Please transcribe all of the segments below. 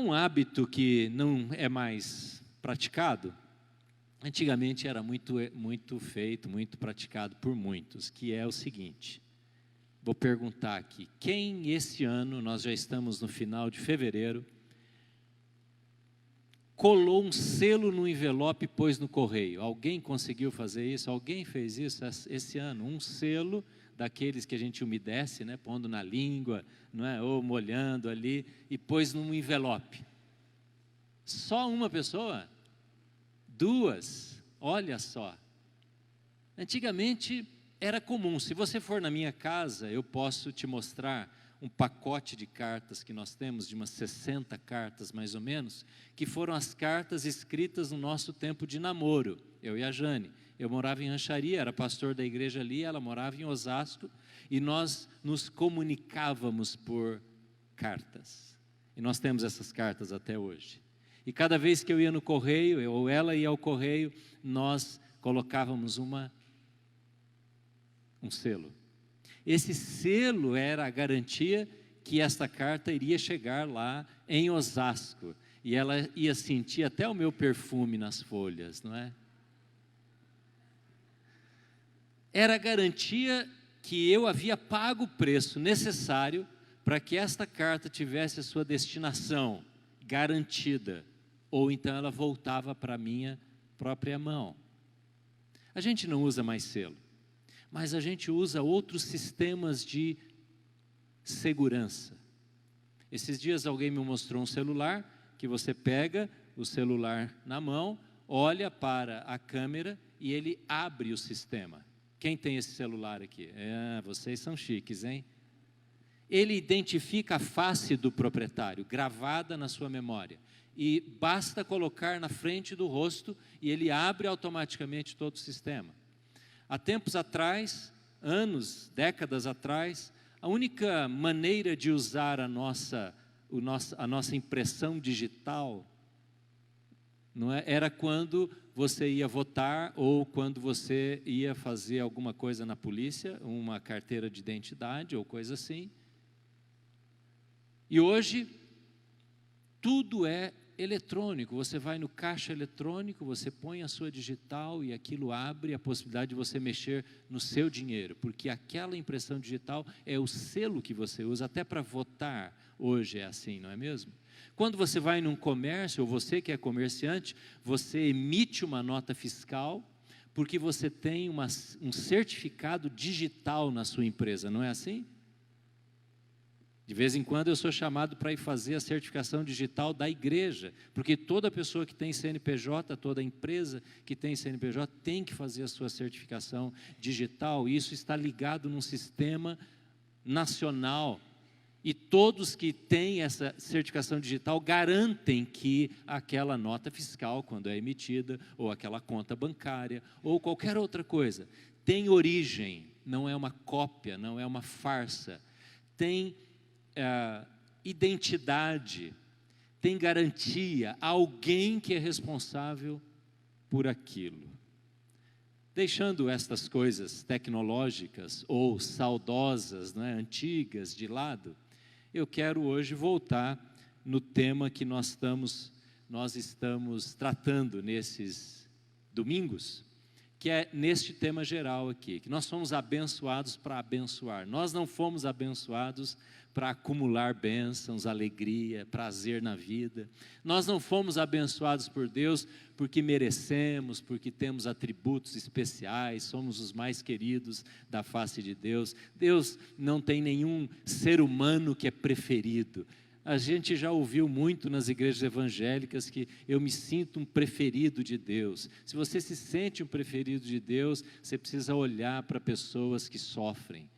um hábito que não é mais praticado, antigamente era muito feito, muito praticado por muitos, que é o seguinte: vou perguntar aqui, quem esse ano, nós já estamos no final de fevereiro, colou um selo no envelope e pôs no correio? Alguém conseguiu fazer isso? Alguém fez isso esse ano? Um selo daqueles que a gente umedece, né, pondo na língua, não é, ou molhando ali, e pôs num envelope. Só uma pessoa? Duas? Olha só. Antigamente era comum. Se você for na minha casa, eu posso te mostrar um pacote de cartas que nós temos, de umas 60 cartas mais ou menos, que foram as cartas escritas no nosso tempo de namoro, eu e a Jane. Eu morava em Rancharia, era pastor da igreja ali, ela morava em Osasco, e nós nos comunicávamos por cartas. E nós temos essas cartas até hoje. E cada vez que eu ia no correio, ou ela ia ao correio, nós colocávamos um selo. Esse selo era a garantia que esta carta iria chegar lá em Osasco, e ela ia sentir até o meu perfume nas folhas, não é? Era a garantia que eu havia pago o preço necessário para que esta carta tivesse a sua destinação garantida, ou então ela voltava para a minha própria mão. A gente não usa mais selo, mas a gente usa outros sistemas de segurança. Esses dias alguém me mostrou um celular, que você pega o celular na mão, olha para a câmera e ele abre o sistema. Quem tem esse celular aqui? Vocês são chiques, hein? Ele identifica a face do proprietário, gravada na sua memória. E basta colocar na frente do rosto e ele abre automaticamente todo o sistema. Há tempos atrás, anos, décadas atrás, a única maneira de usar a nossa impressão digital, não é? Era quando você ia votar ou quando você ia fazer alguma coisa na polícia, uma carteira de identidade ou coisa assim. E hoje, tudo é eletrônico. Você vai no caixa eletrônico, você põe a sua digital e aquilo abre a possibilidade de você mexer no seu dinheiro, porque aquela impressão digital é o selo que você usa, até para votar hoje é assim, não é mesmo? Quando você vai num comércio, ou você que é comerciante, você emite uma nota fiscal, porque você tem um certificado digital na sua empresa, não é assim? De vez em quando eu sou chamado para ir fazer a certificação digital da igreja, porque toda pessoa que tem CNPJ, toda empresa que tem CNPJ tem que fazer a sua certificação digital, e isso está ligado num sistema nacional. E todos que têm essa certificação digital garantem que aquela nota fiscal, quando é emitida, ou aquela conta bancária, ou qualquer outra coisa, tem origem, não é uma cópia, não é uma farsa, tem identidade, tem garantia, alguém que é responsável por aquilo. Deixando estas coisas tecnológicas ou saudosas, né, antigas de lado, eu quero hoje voltar no tema que nós estamos tratando nesses domingos, que é neste tema geral aqui, que nós fomos abençoados para abençoar. Nós não fomos abençoados para acumular bênçãos, alegria, prazer na vida. Nós não fomos abençoados por Deus porque merecemos, porque temos atributos especiais, somos os mais queridos da face de Deus. Deus não tem nenhum ser humano que é preferido. A gente já ouviu muito nas igrejas evangélicas que eu me sinto um preferido de Deus. Se você se sente um preferido de Deus, você precisa olhar para pessoas que sofrem,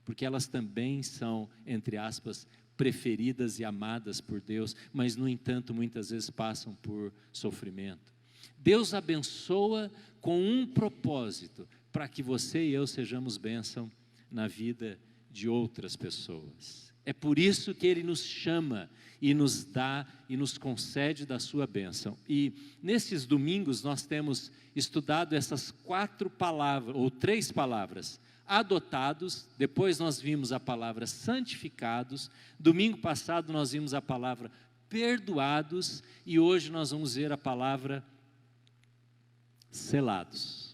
porque elas também são, entre aspas, preferidas e amadas por Deus, mas, no entanto, muitas vezes passam por sofrimento. Deus abençoa com um propósito, para que você e eu sejamos bênção na vida de outras pessoas. É por isso que Ele nos chama e nos dá e nos concede da sua bênção. E nesses domingos nós temos estudado essas 4 palavras, ou 3 palavras, adotados, depois nós vimos a palavra santificados, domingo passado nós vimos a palavra perdoados, e hoje nós vamos ver a palavra selados.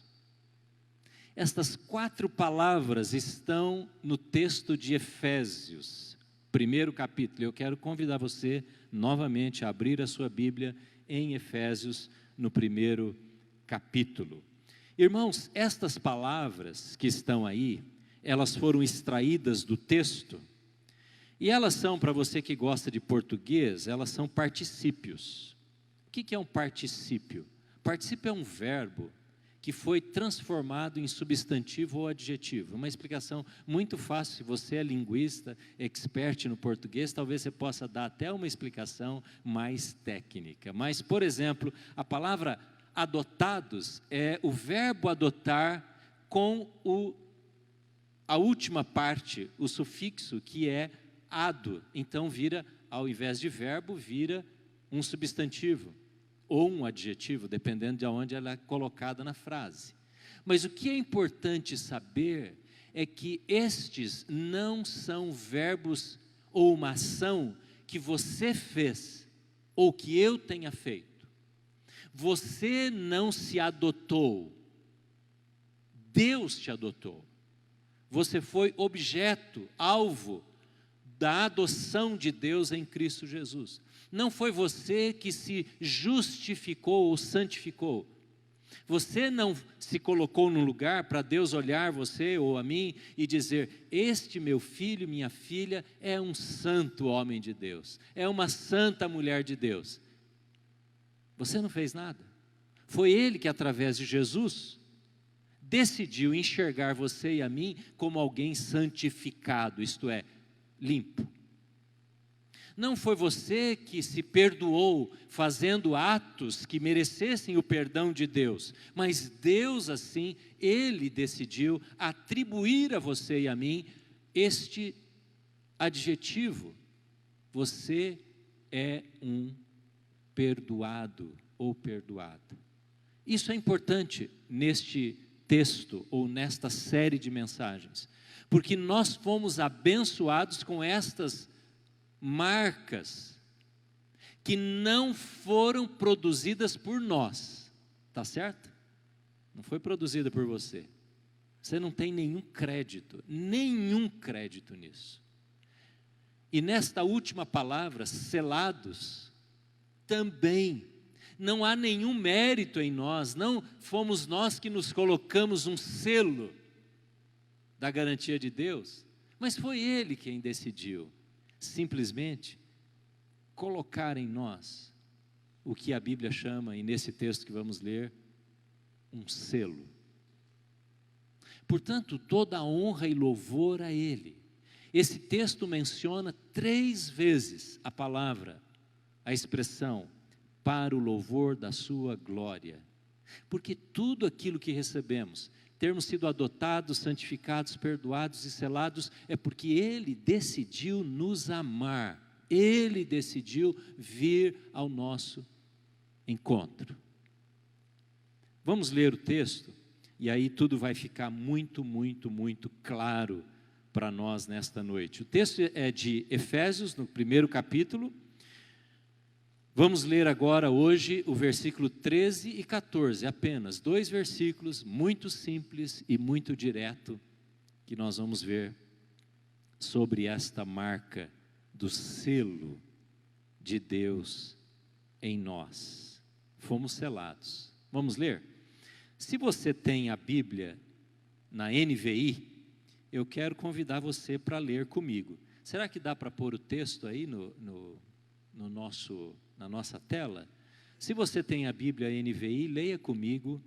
Estas 4 palavras estão no texto de Efésios, primeiro capítulo. Eu quero convidar você novamente a abrir a sua Bíblia em Efésios, no primeiro capítulo. Irmãos, estas palavras que estão aí, elas foram extraídas do texto, e elas são, para você que gosta de português, elas são particípios. O que é um particípio? Particípio é um verbo que foi transformado em substantivo ou adjetivo. Uma explicação muito fácil, se você é linguista, expert no português, talvez você possa dar até uma explicação mais técnica. Mas, por exemplo, a palavra adotados é o verbo adotar com a última parte, o sufixo, que é ado. Então vira, ao invés de verbo, vira um substantivo ou um adjetivo, dependendo de onde ela é colocada na frase. Mas o que é importante saber é que estes não são verbos ou uma ação que você fez ou que eu tenha feito. Você não se adotou, Deus te adotou. Você foi objeto, alvo da adoção de Deus em Cristo Jesus. Não foi você que se justificou ou santificou. Você não se colocou num lugar para Deus olhar você ou a mim e dizer: este meu filho, minha filha, é um santo homem de Deus, é uma santa mulher de Deus. Você não fez nada. Foi Ele que, através de Jesus, decidiu enxergar você e a mim como alguém santificado, isto é, limpo. Não foi você que se perdoou fazendo atos que merecessem o perdão de Deus, mas Deus, assim, Ele decidiu atribuir a você e a mim este adjetivo: você é um perdoado ou perdoada. Isso é importante neste texto ou nesta série de mensagens, porque nós fomos abençoados com estas marcas que não foram produzidas por nós, tá certo? Não foi produzida por você. Você não tem nenhum crédito nisso. E nesta última palavra, selados, também não há nenhum mérito em nós, não fomos nós que nos colocamos um selo da garantia de Deus, mas foi Ele quem decidiu simplesmente colocar em nós o que a Bíblia chama, e nesse texto que vamos ler, um selo. Portanto, toda a honra e louvor a Ele. Esse texto menciona 3 vezes a expressão, para o louvor da sua glória. Porque tudo aquilo que recebemos, termos sido adotados, santificados, perdoados e selados, é porque Ele decidiu nos amar. Ele decidiu vir ao nosso encontro. Vamos ler o texto, e aí tudo vai ficar muito, muito, muito claro para nós nesta noite. O texto é de Efésios, no primeiro capítulo. Vamos ler agora, hoje, o versículo 13 e 14, apenas 2 versículos, muito simples e muito direto, que nós vamos ver sobre esta marca do selo de Deus em nós. Fomos selados. Vamos ler? Se você tem a Bíblia na NVI, eu quero convidar você para ler comigo. Será que dá para pôr o texto aí na nossa tela? Se você tem a Bíblia NVI, leia comigo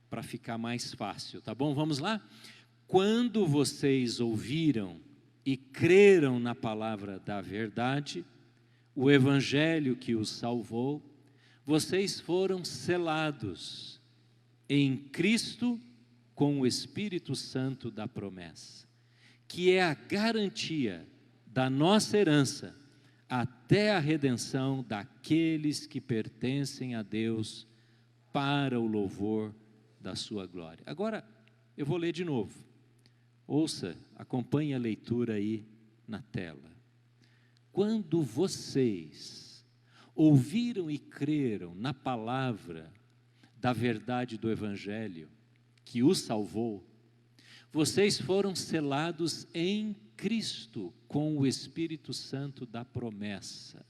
para ficar mais fácil, tá bom? Vamos lá? Quando vocês ouviram e creram na palavra da verdade, o evangelho que os salvou, vocês foram selados em Cristo com o Espírito Santo da promessa, que é a garantia da nossa herança até a redenção daqueles que pertencem a Deus para o louvor da sua glória. Agora, eu vou ler de novo. Ouça, acompanhe a leitura aí na tela. quando vocês ouviram e creram na palavra da verdade do Evangelho, que os salvou, vocês foram selados em Cristo com o Espírito Santo da promessa,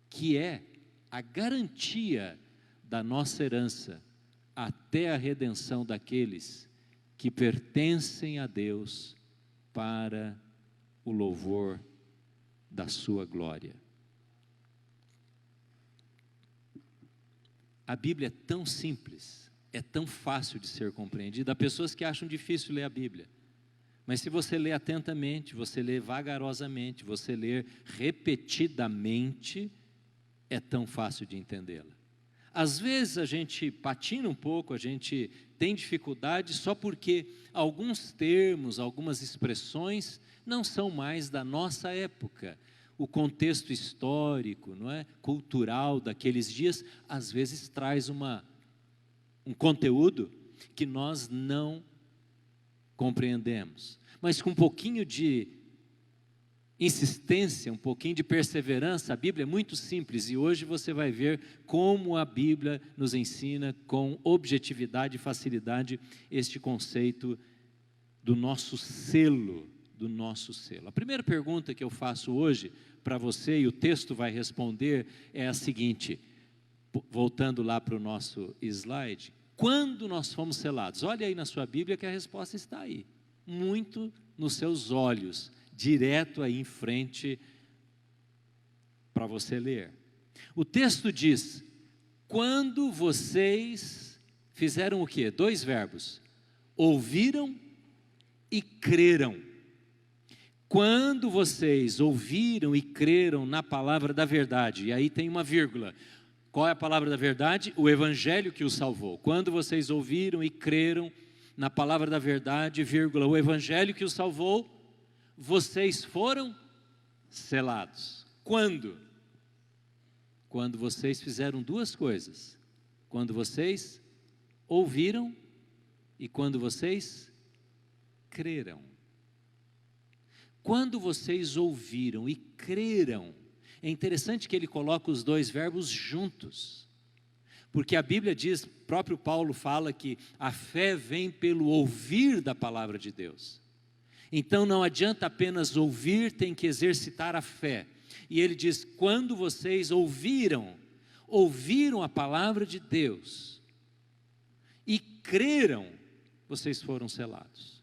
que é a garantia da nossa herança até a redenção daqueles que pertencem a Deus para o louvor da sua glória. A Bíblia é tão simples, é tão fácil de ser compreendida. Há pessoas que acham difícil ler a Bíblia, mas se você ler atentamente, você ler vagarosamente, você ler repetidamente, é tão fácil de entendê-la. Às vezes a gente patina um pouco, a gente tem dificuldade só porque alguns termos, algumas expressões não são mais da nossa época. O contexto histórico, não é, cultural daqueles dias, às vezes traz um conteúdo que nós não compreendemos. Mas com um pouquinho de insistência, um pouquinho de perseverança, a Bíblia é muito simples, e hoje você vai ver como a Bíblia nos ensina com objetividade e facilidade este conceito do nosso selo, A primeira pergunta que eu faço hoje para você, e o texto vai responder, é a seguinte, voltando lá para o nosso slide: quando nós fomos selados? Olha aí na sua Bíblia que a resposta está aí, muito nos seus olhos, direto aí em frente para você ler. O texto diz: quando vocês fizeram o quê? 2 verbos: ouviram e creram. Quando vocês ouviram e creram na palavra da verdade, e aí tem uma vírgula. Qual é a palavra da verdade? O Evangelho que os salvou. Quando vocês ouviram e creram na palavra da verdade, vírgula, o Evangelho que os salvou, vocês foram selados. Quando? Quando vocês fizeram 2 coisas. Quando vocês ouviram e quando vocês creram. Quando vocês ouviram e creram, é interessante que ele coloca os 2 verbos juntos, porque a Bíblia diz, próprio Paulo fala que a fé vem pelo ouvir da palavra de Deus. Então não adianta apenas ouvir, tem que exercitar a fé. E ele diz: quando vocês ouviram a palavra de Deus e creram, vocês foram selados.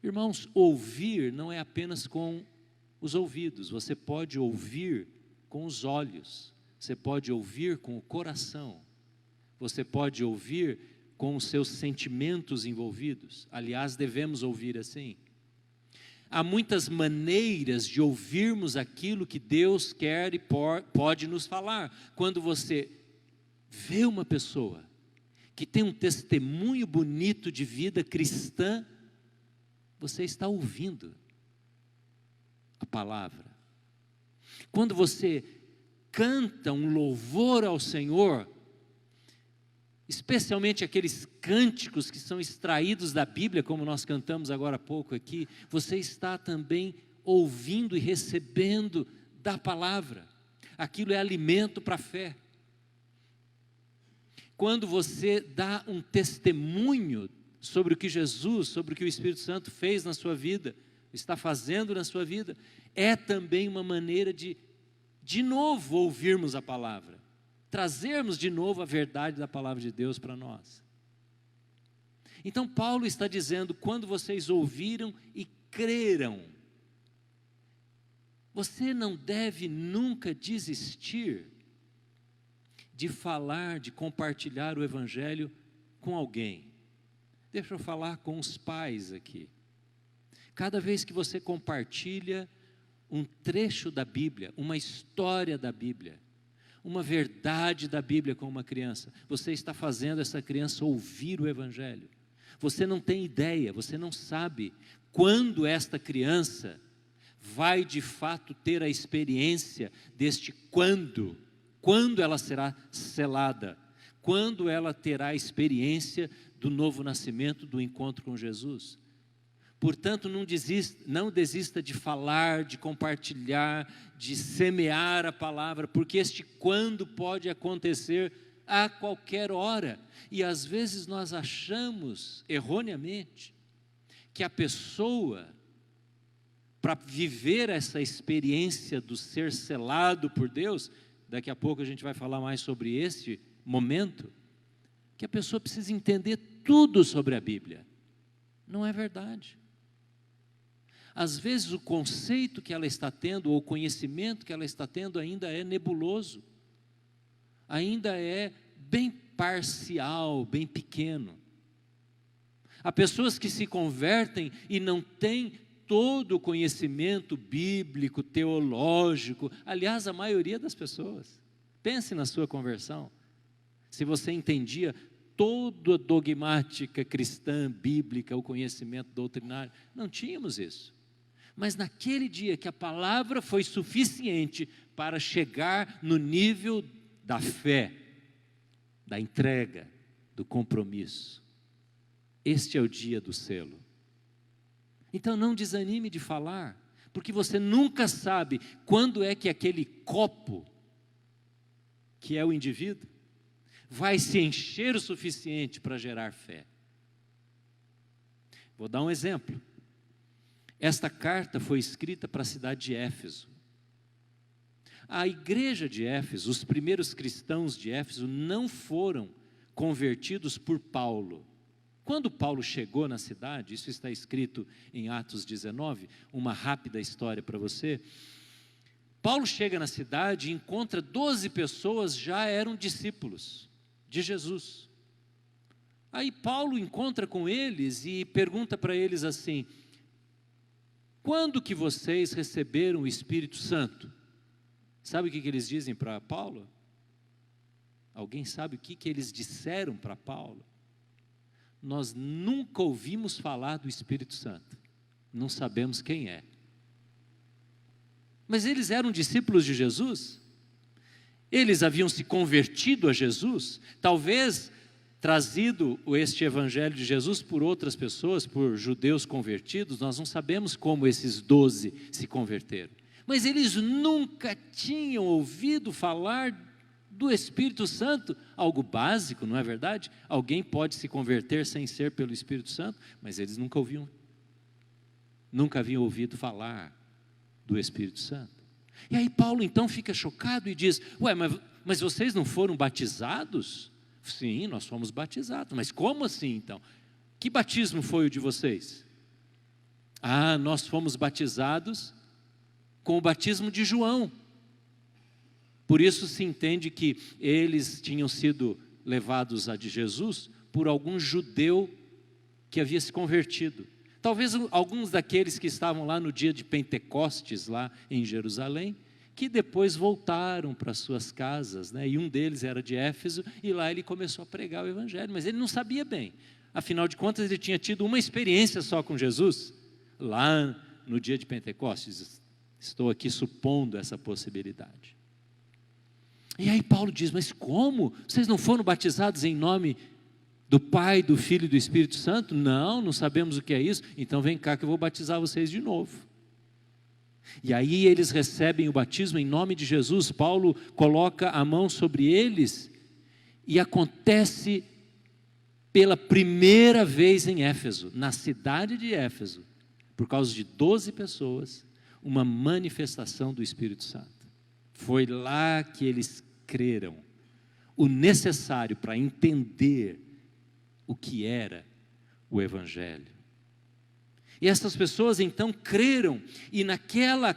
Irmãos, ouvir não é apenas com os ouvidos, você pode ouvir com os olhos, você pode ouvir com o coração, você pode ouvir com os seus sentimentos envolvidos. Aliás, devemos ouvir assim. Há muitas maneiras de ouvirmos aquilo que Deus quer e pode nos falar. Quando você vê uma pessoa que tem um testemunho bonito de vida cristã, você está ouvindo a palavra. Quando você canta um louvor ao Senhor, especialmente aqueles cânticos que são extraídos da Bíblia, como nós cantamos agora há pouco aqui, você está também ouvindo e recebendo da palavra. Aquilo é alimento para a fé. Quando você dá um testemunho sobre o que Jesus, sobre o que o Espírito Santo fez na sua vida, está fazendo na sua vida, é também uma maneira de novo ouvirmos a palavra, trazermos de novo a verdade da palavra de Deus para nós. Então Paulo está dizendo: quando vocês ouviram e creram, você não deve nunca desistir de falar, de compartilhar o Evangelho com alguém. Deixa eu falar com os pais aqui. Cada vez que você compartilha um trecho da Bíblia, uma história da Bíblia, uma verdade da Bíblia com uma criança, você está fazendo essa criança ouvir o Evangelho. Você não tem ideia, você não sabe quando esta criança vai de fato ter a experiência deste quando ela será selada, quando ela terá a experiência do novo nascimento, do encontro com Jesus. Portanto, não desista de falar, de compartilhar, de semear a palavra, porque este quando pode acontecer a qualquer hora. E às vezes nós achamos, erroneamente, que a pessoa, para viver essa experiência do ser selado por Deus, daqui a pouco a gente vai falar mais sobre esse momento, que a pessoa precisa entender tudo sobre a Bíblia. Não é verdade. Às vezes o conceito que ela está tendo, ou o conhecimento que ela está tendo ainda é nebuloso, ainda é bem parcial, bem pequeno. Há pessoas que se convertem e não têm todo o conhecimento bíblico, teológico, aliás, a maioria das pessoas. Pense na sua conversão, se você entendia toda a dogmática cristã, bíblica, o conhecimento doutrinário, não tínhamos isso. Mas naquele dia que a palavra foi suficiente para chegar no nível da fé, da entrega, do compromisso, este é o dia do selo. Então não desanime de falar, porque você nunca sabe quando é que aquele copo, que é o indivíduo, vai se encher o suficiente para gerar fé. Vou dar um exemplo. Esta carta foi escrita para a cidade de Éfeso. A igreja de Éfeso, os primeiros cristãos de Éfeso não foram convertidos por Paulo. Quando Paulo chegou na cidade, isso está escrito em Atos 19, uma rápida história para você. Paulo chega na cidade e encontra 12 pessoas, já eram discípulos de Jesus. Aí Paulo encontra com eles e pergunta para eles assim: quando que vocês receberam o Espírito Santo? Sabe o que eles dizem para Paulo? Alguém sabe o que eles disseram para Paulo? Nós nunca ouvimos falar do Espírito Santo, não sabemos quem é. Mas eles eram discípulos de Jesus, eles haviam se convertido a Jesus, talvez trazido este evangelho de Jesus por outras pessoas, por judeus convertidos, nós não sabemos como esses 12 se converteram. Mas eles nunca tinham ouvido falar do Espírito Santo, algo básico, não é verdade? Alguém pode se converter sem ser pelo Espírito Santo, mas eles nunca haviam ouvido falar do Espírito Santo. E aí Paulo então fica chocado e diz: ué, mas vocês não foram batizados? Sim, nós fomos batizados, mas como assim então? Que batismo foi o de vocês? Ah, nós fomos batizados com o batismo de João. Por isso se entende que eles tinham sido levados a de Jesus por algum judeu que havia se convertido. Talvez alguns daqueles que estavam lá no dia de Pentecostes, lá em Jerusalém, que depois voltaram para suas casas, né? E um deles era de Éfeso, e lá ele começou a pregar o Evangelho, mas ele não sabia bem. Afinal de contas, ele tinha tido uma experiência só com Jesus, lá no dia de Pentecostes. Estou aqui supondo essa possibilidade. E aí Paulo diz: mas como? Vocês não foram batizados em nome do Pai, do Filho e do Espírito Santo? Não sabemos o que é isso. Então vem cá que eu vou batizar vocês de novo. E aí eles recebem o batismo em nome de Jesus. Paulo coloca a mão sobre eles e acontece pela primeira vez em Éfeso, na cidade de Éfeso, por causa de 12 pessoas, uma manifestação do Espírito Santo. Foi lá que eles creram, o necessário para entender o que era o Evangelho. E essas pessoas então creram, e naquela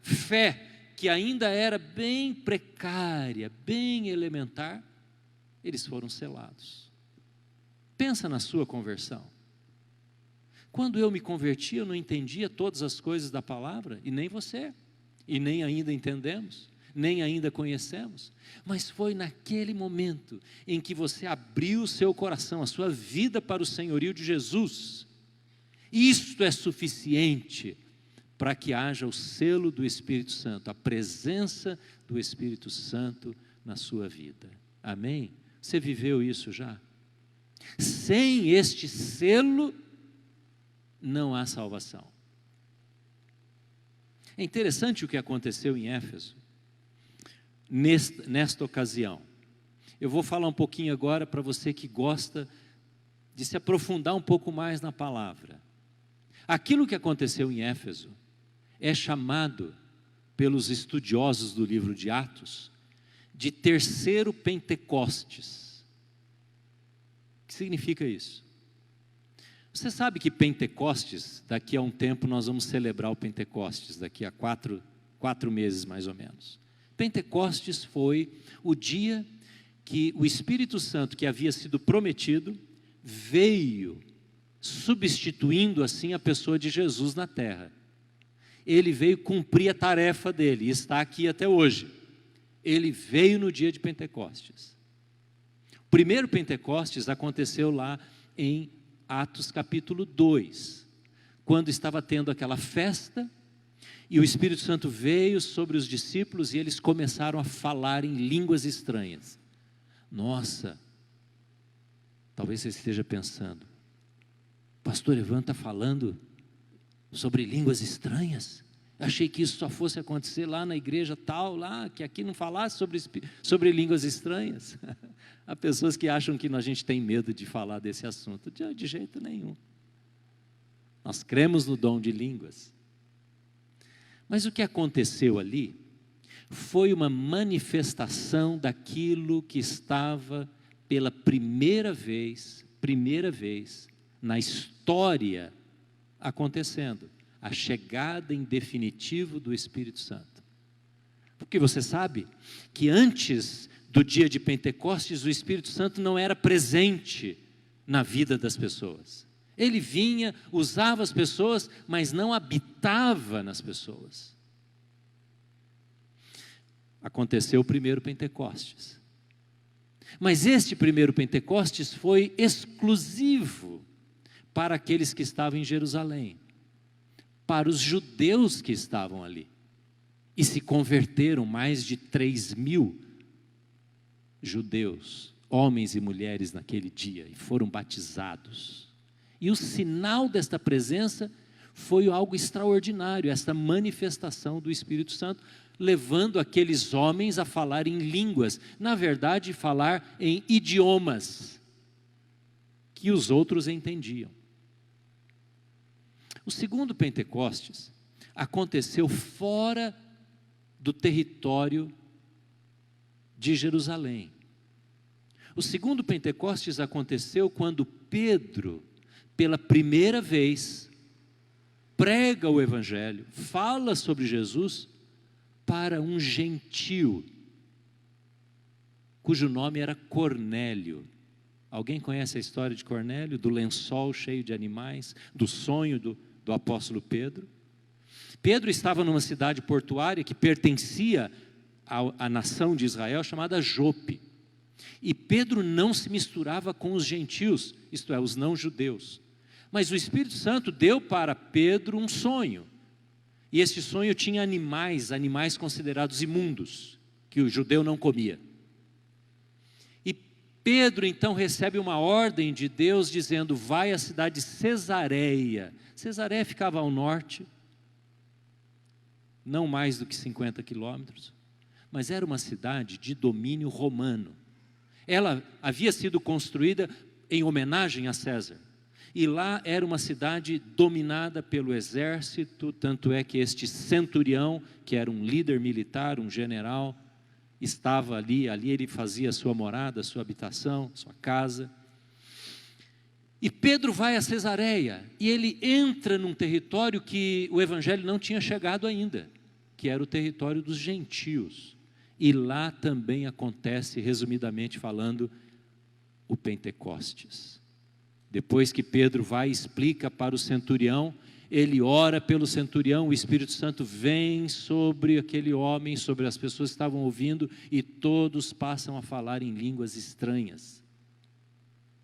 fé que ainda era bem precária, bem elementar, eles foram selados. Pensa na sua conversão. Quando eu me converti, eu não entendia todas as coisas da palavra, e nem você, e nem ainda entendemos, nem ainda conhecemos, mas foi naquele momento em que você abriu o seu coração, a sua vida para o senhorio de Jesus. Isto é suficiente para que haja o selo do Espírito Santo, a presença do Espírito Santo na sua vida. Amém? Você viveu isso já? Sem este selo, não há salvação. É interessante o que aconteceu em Éfeso, nesta ocasião. Eu vou falar um pouquinho agora para você que gosta de se aprofundar um pouco mais na palavra. Aquilo que aconteceu em Éfeso é chamado pelos estudiosos do livro de Atos de terceiro Pentecostes. O que significa isso? Você sabe que Pentecostes, daqui a um tempo nós vamos celebrar o Pentecostes, daqui a quatro meses mais ou menos. Pentecostes foi o dia que o Espírito Santo, que havia sido prometido, veio substituindo assim a pessoa de Jesus na terra. Ele veio cumprir a tarefa dele, e está aqui até hoje. Ele veio no dia de Pentecostes. O primeiro Pentecostes aconteceu lá em Atos capítulo 2, quando estava tendo aquela festa, e o Espírito Santo veio sobre os discípulos, e eles começaram a falar em línguas estranhas. Nossa, talvez você esteja pensando, pastor Evan está falando sobre línguas estranhas? Eu achei que isso só fosse acontecer lá na igreja tal, lá, que aqui não falasse sobre línguas estranhas. Há pessoas que acham que a gente tem medo de falar desse assunto. De jeito nenhum. Nós cremos no dom de línguas. Mas o que aconteceu ali foi uma manifestação daquilo que estava pela primeira vez na história acontecendo. A chegada em definitivo do Espírito Santo. Porque você sabe que antes do dia de Pentecostes, o Espírito Santo não era presente na vida das pessoas. Ele vinha, usava as pessoas, mas não habitava nas pessoas. Aconteceu o primeiro Pentecostes. Mas este primeiro Pentecostes foi exclusivo para aqueles que estavam em Jerusalém, para os judeus que estavam ali. E se converteram mais de 3.000 judeus, homens e mulheres naquele dia, e foram batizados. E o sinal desta presença foi algo extraordinário, esta manifestação do Espírito Santo, levando aqueles homens a falar em línguas, na verdade falar em idiomas, que os outros entendiam. O segundo Pentecostes aconteceu fora do território de Jerusalém. O segundo Pentecostes aconteceu quando Pedro, pela primeira vez, prega o Evangelho, fala sobre Jesus para um gentio, cujo nome era Cornélio. Alguém conhece a história de Cornélio? Do lençol cheio de animais, do sonho do apóstolo Pedro? Pedro estava numa cidade portuária que pertencia à nação de Israel, chamada Jope. E Pedro não se misturava com os gentios, isto é, os não-judeus. Mas o Espírito Santo deu para Pedro um sonho. E esse sonho tinha animais considerados imundos, que o judeu não comia. E Pedro então recebe uma ordem de Deus dizendo, vai à cidade de Cesareia. Cesareia ficava ao norte, não mais do que 50 quilômetros, mas era uma cidade de domínio romano. Ela havia sido construída em homenagem a César. E lá era uma cidade dominada pelo exército, tanto é que este centurião, que era um líder militar, um general, estava ali ele fazia sua morada, sua habitação, sua casa. E Pedro vai a Cesareia, e ele entra num território que o evangelho não tinha chegado ainda, que era o território dos gentios. E lá também acontece, resumidamente falando, o Pentecostes. Depois que Pedro vai e explica para o centurião, ele ora pelo centurião, o Espírito Santo vem sobre aquele homem, sobre as pessoas que estavam ouvindo, e todos passam a falar em línguas estranhas.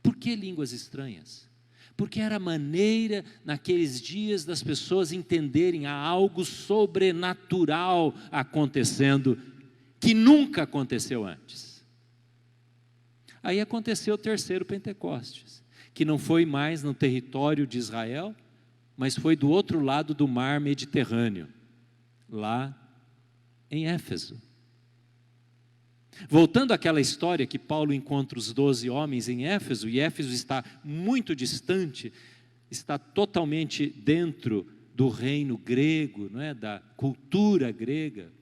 Por que línguas estranhas? Porque era a maneira, naqueles dias, das pessoas entenderem há algo sobrenatural acontecendo, que nunca aconteceu antes. Aí aconteceu o terceiro Pentecostes, que não foi mais no território de Israel, mas foi do outro lado do mar Mediterrâneo, lá em Éfeso. Voltando àquela história que Paulo encontra os 12 homens em Éfeso, e Éfeso está muito distante, está totalmente dentro do reino grego, não é? Da cultura grega.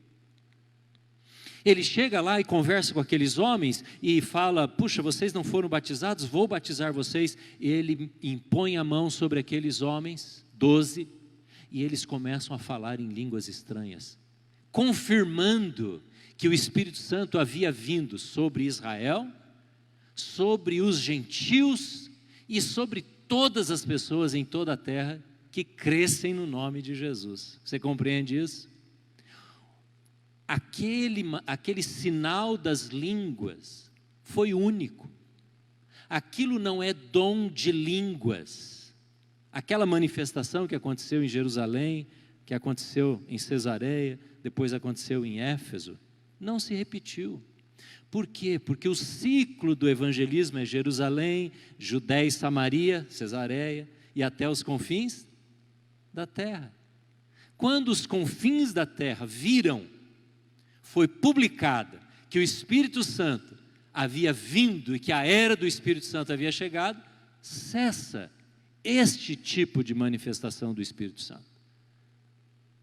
Ele chega lá e conversa com aqueles homens e fala: puxa, vocês não foram batizados? Vou batizar vocês. Ele impõe a mão sobre aqueles homens, 12, e eles começam a falar em línguas estranhas, confirmando que o Espírito Santo havia vindo sobre Israel, sobre os gentios e sobre todas as pessoas em toda a terra que crescem no nome de Jesus. Você compreende isso? Aquele sinal das línguas foi único. Aquilo não é dom de línguas. Aquela manifestação que aconteceu em Jerusalém, que aconteceu em Cesareia, depois aconteceu em Éfeso, não se repetiu. Por quê? Porque o ciclo do evangelismo é Jerusalém, Judéia e Samaria, Cesareia, e até os confins da terra. Quando os confins da terra viram, foi publicada que o Espírito Santo havia vindo e que a era do Espírito Santo havia chegado, cessa este tipo de manifestação do Espírito Santo.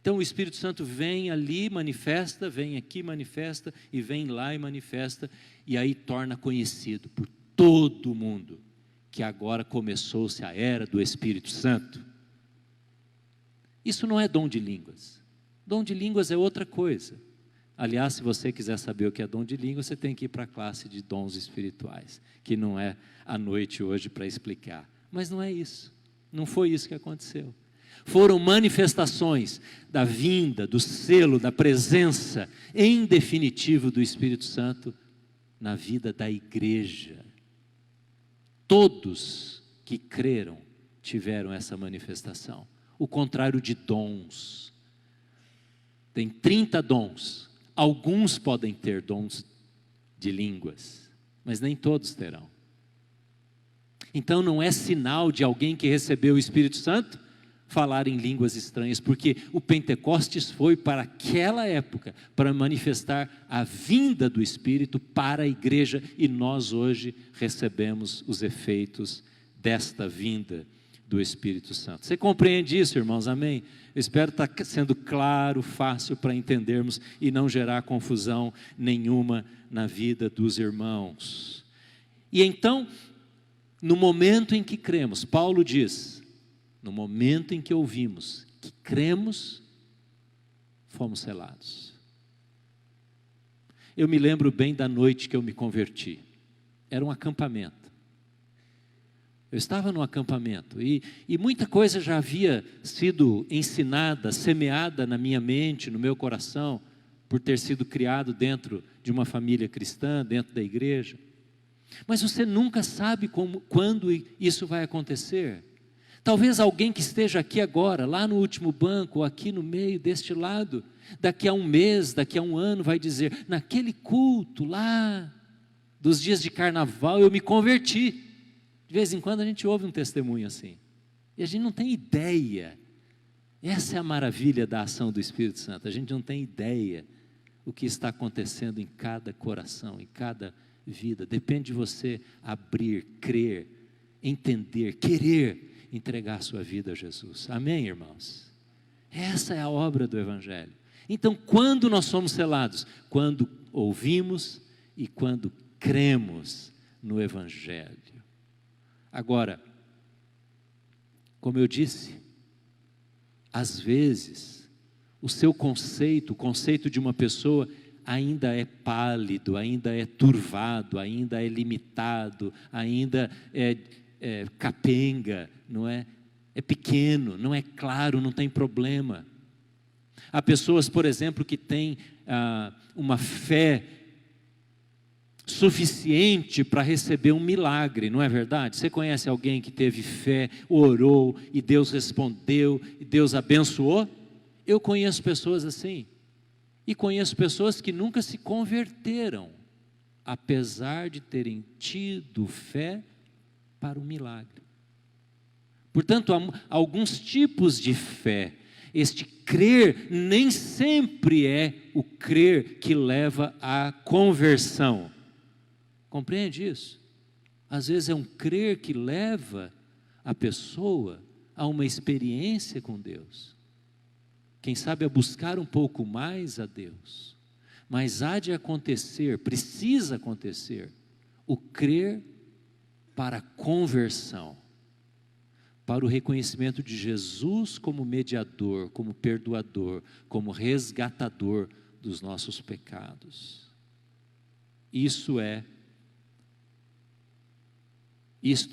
Então o Espírito Santo vem ali, manifesta, vem aqui, manifesta, e vem lá e manifesta, e aí torna conhecido por todo mundo que agora começou-se a era do Espírito Santo. Isso não é dom de línguas. Dom de línguas é outra coisa. Aliás, se você quiser saber o que é dom de língua, você tem que ir para a classe de dons espirituais, que não é à noite hoje para explicar. Mas não é isso, não foi isso que aconteceu. Foram manifestações da vinda, do selo, da presença, em definitivo, do Espírito Santo na vida da igreja. Todos que creram tiveram essa manifestação. O contrário de dons. Tem 30 dons. Alguns podem ter dons de línguas, mas nem todos terão. Então não é sinal de alguém que recebeu o Espírito Santo falar em línguas estranhas, porque o Pentecostes foi para aquela época, para manifestar a vinda do Espírito para a igreja, e nós hoje recebemos os efeitos desta vinda do Espírito Santo. Você compreende isso, irmãos? Amém? Eu espero estar sendo claro, fácil para entendermos e não gerar confusão nenhuma na vida dos irmãos. E então, no momento em que cremos, Paulo diz, no momento em que ouvimos que cremos, fomos selados. Eu me lembro bem da noite que eu me converti. Era um acampamento. Eu estava num acampamento e muita coisa já havia sido ensinada, semeada na minha mente, no meu coração, por ter sido criado dentro de uma família cristã, dentro da igreja. Mas você nunca sabe quando isso vai acontecer. Talvez alguém que esteja aqui agora, lá no último banco, ou aqui no meio, deste lado, daqui a um mês, daqui a um ano, vai dizer: naquele culto lá, dos dias de carnaval, eu me converti. De vez em quando a gente ouve um testemunho assim, e a gente não tem ideia. Essa é a maravilha da ação do Espírito Santo, a gente não tem ideia o que está acontecendo em cada coração, em cada vida. Depende de você abrir, crer, entender, querer entregar a sua vida a Jesus. Amém, irmãos? Essa é a obra do Evangelho. Então, quando nós somos selados? Quando ouvimos e quando cremos no Evangelho. Agora, como eu disse, às vezes, o seu conceito, o conceito de uma pessoa ainda é pálido, ainda é turvado, ainda é limitado, ainda é capenga, não é? É pequeno, não é claro, não tem problema. Há pessoas, por exemplo, que têm uma fé suficiente para receber um milagre, não é verdade? Você conhece alguém que teve fé, orou e Deus respondeu e Deus abençoou? Eu conheço pessoas assim, e conheço pessoas que nunca se converteram, apesar de terem tido fé para o milagre. Portanto, há alguns tipos de fé. Este crer nem sempre é o crer que leva à conversão. Compreende isso? Às vezes é um crer que leva a pessoa a uma experiência com Deus. Quem sabe a buscar um pouco mais a Deus. Mas há de acontecer, precisa acontecer, o crer para a conversão, para o reconhecimento de Jesus como mediador, como perdoador, como resgatador dos nossos pecados. Isto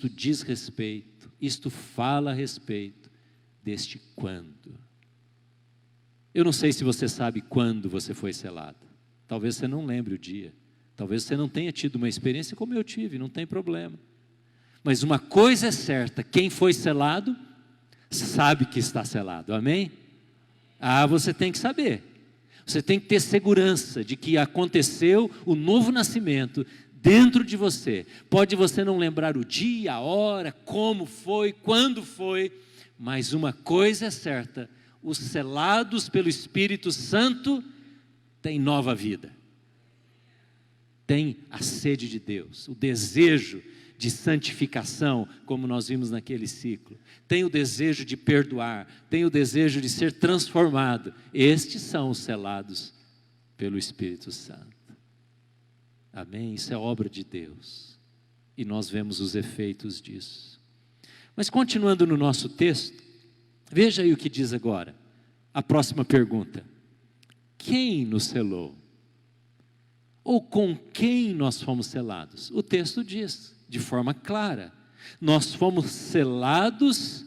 diz respeito, isto fala a respeito deste quando. Eu não sei se você sabe quando você foi selado. Talvez você não lembre o dia. Talvez você não tenha tido uma experiência como eu tive, não tem problema. Mas uma coisa é certa, quem foi selado, sabe que está selado, amém? Você tem que saber. Você tem que ter segurança de que aconteceu o novo nascimento dentro de você. Pode você não lembrar o dia, a hora, como foi, quando foi, mas uma coisa é certa, os selados pelo Espírito Santo têm nova vida. Tem a sede de Deus, o desejo de santificação, como nós vimos naquele ciclo. Tem o desejo de perdoar, tem o desejo de ser transformado. Estes são os selados pelo Espírito Santo. Amém? Isso é obra de Deus. E nós vemos os efeitos disso. Mas continuando no nosso texto, veja aí o que diz agora. A próxima pergunta. Quem nos selou? Ou com quem nós fomos selados? O texto diz, de forma clara, nós fomos selados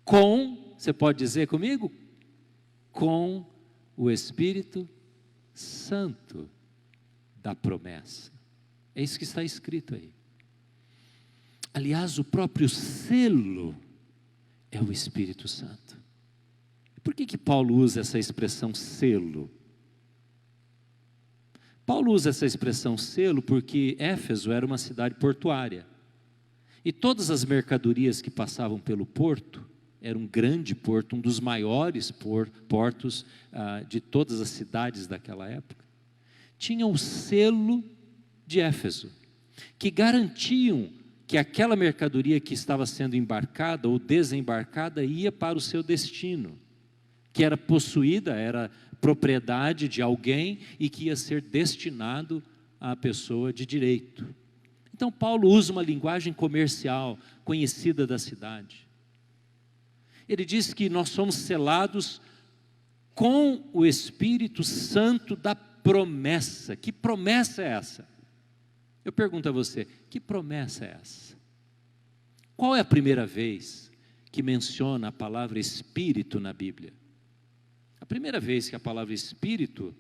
com, você pode dizer comigo? Com o Espírito Santo da promessa. É isso que está escrito aí. Aliás, o próprio selo é o Espírito Santo. Por que Paulo usa essa expressão selo? Paulo usa essa expressão selo porque Éfeso era uma cidade portuária. E todas as mercadorias que passavam pelo porto, era um grande porto, um dos maiores portos de todas as cidades daquela época, tinham o selo de Éfeso, que garantiam que aquela mercadoria que estava sendo embarcada ou desembarcada ia para o seu destino, que era possuída, era propriedade de alguém e que ia ser destinado à pessoa de direito. Então Paulo usa uma linguagem comercial conhecida da cidade. Ele diz que nós somos selados com o Espírito Santo da promessa. Que promessa é essa? Eu pergunto a você, que promessa é essa? Qual é a primeira vez que menciona a palavra Espírito na Bíblia? A primeira vez que a palavra Espírito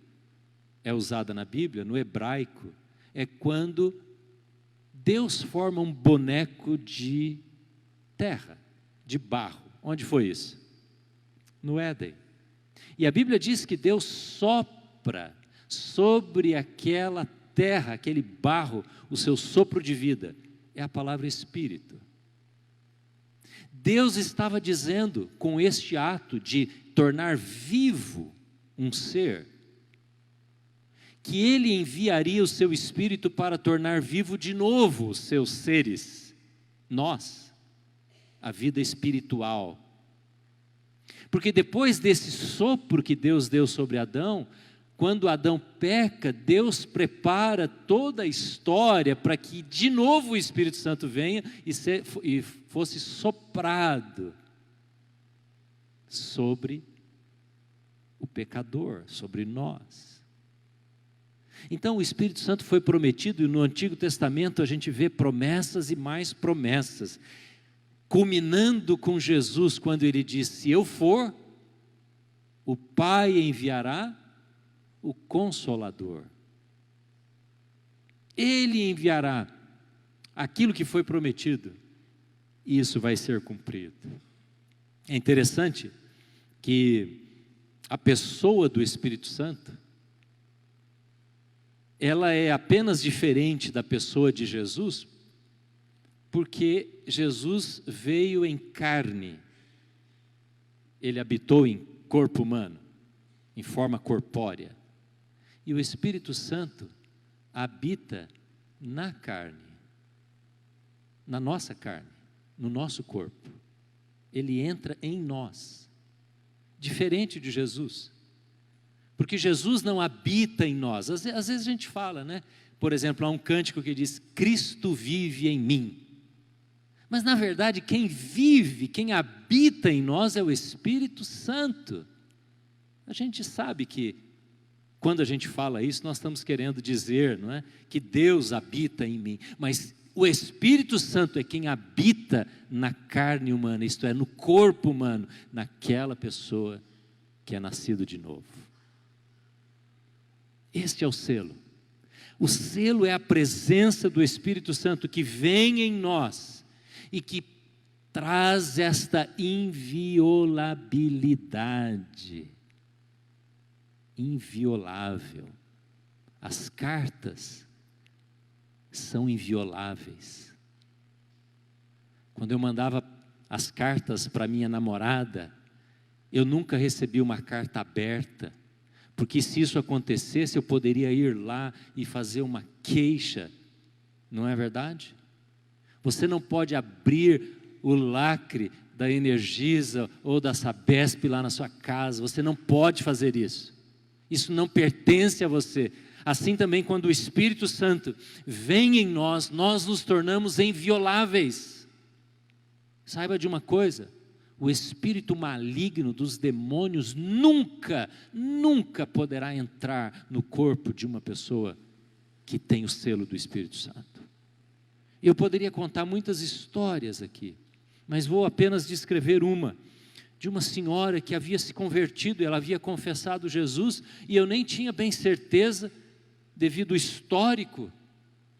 é usada na Bíblia, no hebraico, é quando Deus forma um boneco de terra, de barro. Onde foi isso? No Éden. E a Bíblia diz que Deus sopra sobre aquela terra, aquele barro, o seu sopro de vida. É a palavra Espírito. Deus estava dizendo, com este ato de tornar vivo um ser, que Ele enviaria o seu Espírito para tornar vivo de novo os seus seres, nós, a vida espiritual. Porque depois desse sopro que Deus deu sobre Adão, quando Adão peca, Deus prepara toda a história para que de novo o Espírito Santo venha e fosse soprado sobre o pecador, sobre nós. Então o Espírito Santo foi prometido, e no Antigo Testamento a gente vê promessas e mais promessas, culminando com Jesus, quando ele disse: se eu for, o Pai enviará o Consolador. Ele enviará aquilo que foi prometido, e isso vai ser cumprido. É interessante que a pessoa do Espírito Santo, ela é apenas diferente da pessoa de Jesus, Porque Jesus veio em carne, Ele habitou em corpo humano, em forma corpórea. E o Espírito Santo habita na carne, na nossa carne, no nosso corpo. Ele entra em nós, diferente de Jesus. Porque Jesus não habita em nós. Às vezes a gente fala, né? Por exemplo, há um cântico que diz, Cristo vive em mim. Mas na verdade quem vive, quem habita em nós é o Espírito Santo. A gente sabe que quando a gente fala isso, nós estamos querendo dizer, não é, que Deus habita em mim, mas o Espírito Santo é quem habita na carne humana, isto é, no corpo humano, naquela pessoa que é nascido de novo. Este é o selo. O selo é a presença do Espírito Santo que vem em nós e que traz esta inviolabilidade. Inviolável. As cartas são invioláveis. Quando eu mandava as cartas para minha namorada, eu nunca recebi uma carta aberta, porque se isso acontecesse, eu poderia ir lá e fazer uma queixa, não é verdade? Você não pode abrir o lacre da Energisa ou da Sabesp lá na sua casa, você não pode fazer isso. Isso não pertence a você. Assim também quando o Espírito Santo vem em nós, nós nos tornamos invioláveis. Saiba de uma coisa, o espírito maligno dos demônios nunca poderá entrar no corpo de uma pessoa que tem o selo do Espírito Santo. Eu poderia contar muitas histórias aqui, mas vou apenas descrever uma, de uma senhora que havia se convertido, ela havia confessado Jesus, e eu nem tinha bem certeza, devido ao histórico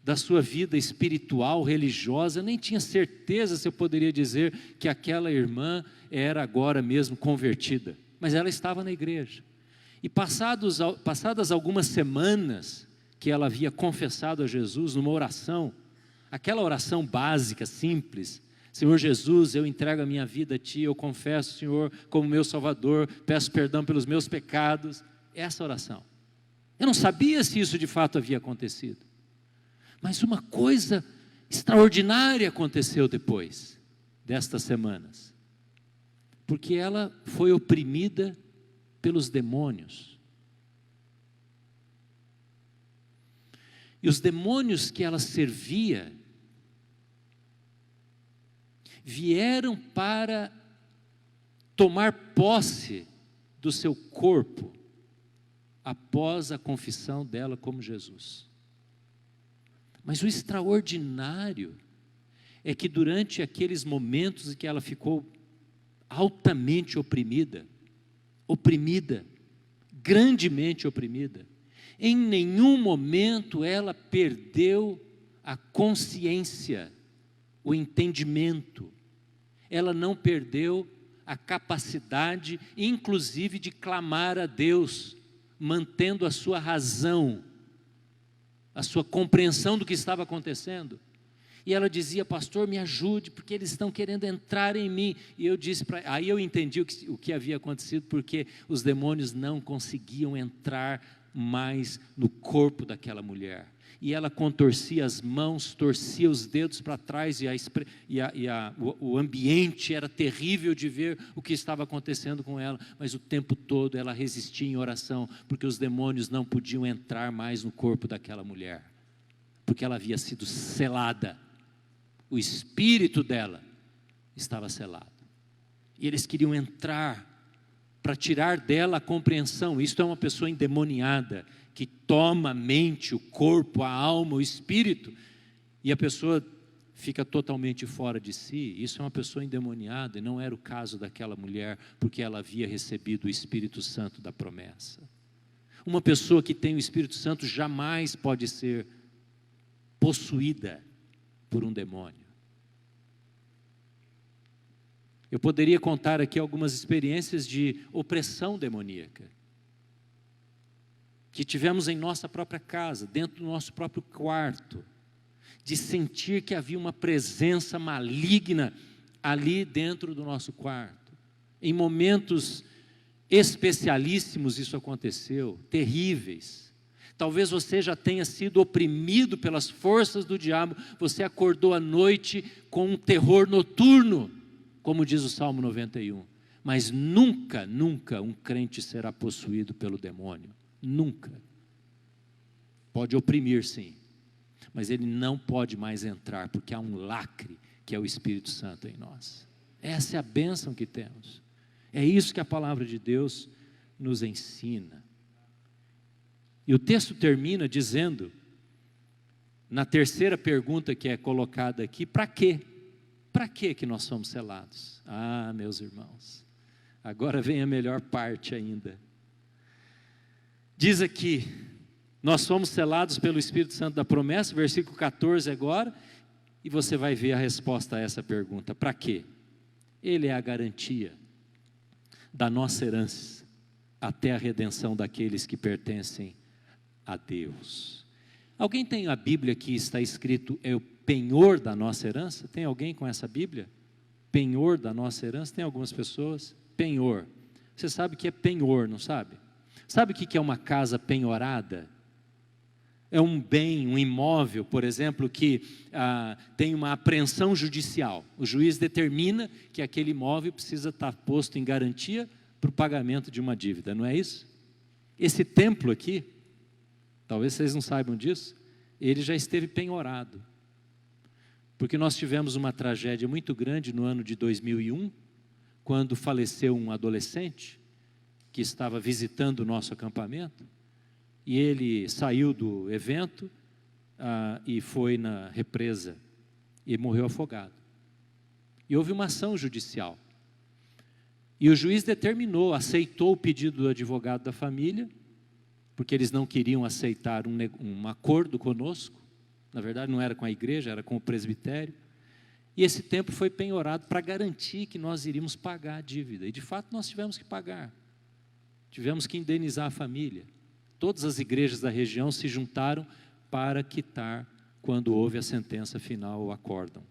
da sua vida espiritual, religiosa, eu nem tinha certeza se eu poderia dizer que aquela irmã era agora mesmo convertida, mas ela estava na igreja, e passadas algumas semanas, que ela havia confessado a Jesus numa oração, aquela oração básica, simples, Senhor Jesus, eu entrego a minha vida a Ti, eu confesso, Senhor, como meu Salvador, peço perdão pelos meus pecados, essa oração. Eu não sabia se isso de fato havia acontecido, mas uma coisa extraordinária aconteceu depois destas semanas, porque ela foi oprimida pelos demônios, e os demônios que ela servia, vieram para tomar posse do seu corpo, após a confissão dela como Jesus. Mas o extraordinário é que durante aqueles momentos em que ela ficou altamente oprimida, grandemente oprimida, em nenhum momento ela perdeu a consciência, o entendimento, ela não perdeu a capacidade, inclusive de clamar a Deus, mantendo a sua razão, a sua compreensão do que estava acontecendo. E ela dizia, pastor, me ajude, porque eles estão querendo entrar em mim. E eu disse aí eu entendi o que havia acontecido, porque os demônios não conseguiam entrar mais no corpo daquela mulher. E ela contorcia as mãos, torcia os dedos para trás, o ambiente era terrível de ver o que estava acontecendo com ela, mas o tempo todo ela resistia em oração, porque os demônios não podiam entrar mais no corpo daquela mulher, porque ela havia sido selada, o espírito dela estava selado, e eles queriam entrar, para tirar dela a compreensão. Isto é uma pessoa endemoniada, que toma a mente, o corpo, a alma, o espírito, e a pessoa fica totalmente fora de si. Isso é uma pessoa endemoniada, e não era o caso daquela mulher, porque ela havia recebido o Espírito Santo da promessa. Uma pessoa que tem o Espírito Santo jamais pode ser possuída por um demônio. Eu poderia contar aqui algumas experiências de opressão demoníaca, que tivemos em nossa própria casa, dentro do nosso próprio quarto, de sentir que havia uma presença maligna ali dentro do nosso quarto. Em momentos especialíssimos isso aconteceu, terríveis. Talvez você já tenha sido oprimido pelas forças do diabo, você acordou à noite com um terror noturno, como diz o Salmo 91. Mas nunca, nunca um crente será possuído pelo demônio. Nunca. Pode oprimir, sim, mas ele não pode mais entrar, porque há um lacre, que é o Espírito Santo em nós. Essa é a bênção que temos. É isso que a palavra de Deus nos ensina. E o texto termina dizendo, na terceira pergunta que é colocada aqui, para quê? Para que nós somos selados? Ah, meus irmãos, agora vem a melhor parte ainda. Diz aqui, nós somos selados pelo Espírito Santo da promessa, versículo 14 agora, e você vai ver a resposta a essa pergunta, para quê? Ele é a garantia da nossa herança, até a redenção daqueles que pertencem a Deus. Alguém tem a Bíblia que está escrito, é o penhor da nossa herança? Tem alguém com essa Bíblia? Penhor da nossa herança? Tem algumas pessoas? Penhor. Você sabe o que é penhor, não sabe? Sabe o que é uma casa penhorada? É um bem, um imóvel, por exemplo, que tem uma apreensão judicial. O juiz determina que aquele imóvel precisa estar posto em garantia para o pagamento de uma dívida, não é isso? Esse templo aqui, talvez vocês não saibam disso, ele já esteve penhorado. Porque nós tivemos uma tragédia muito grande no ano de 2001, quando faleceu um adolescente que estava visitando o nosso acampamento, e ele saiu do evento e foi na represa e morreu afogado. E houve uma ação judicial. E o juiz determinou, aceitou o pedido do advogado da família, porque eles não queriam aceitar um acordo conosco. Na verdade não era com a igreja, era com o presbitério. E esse templo foi penhorado para garantir que nós iríamos pagar a dívida. E de fato nós tivemos que pagar. Tivemos que indenizar a família. Todas as igrejas da região se juntaram para quitar quando houve a sentença final, o acórdão.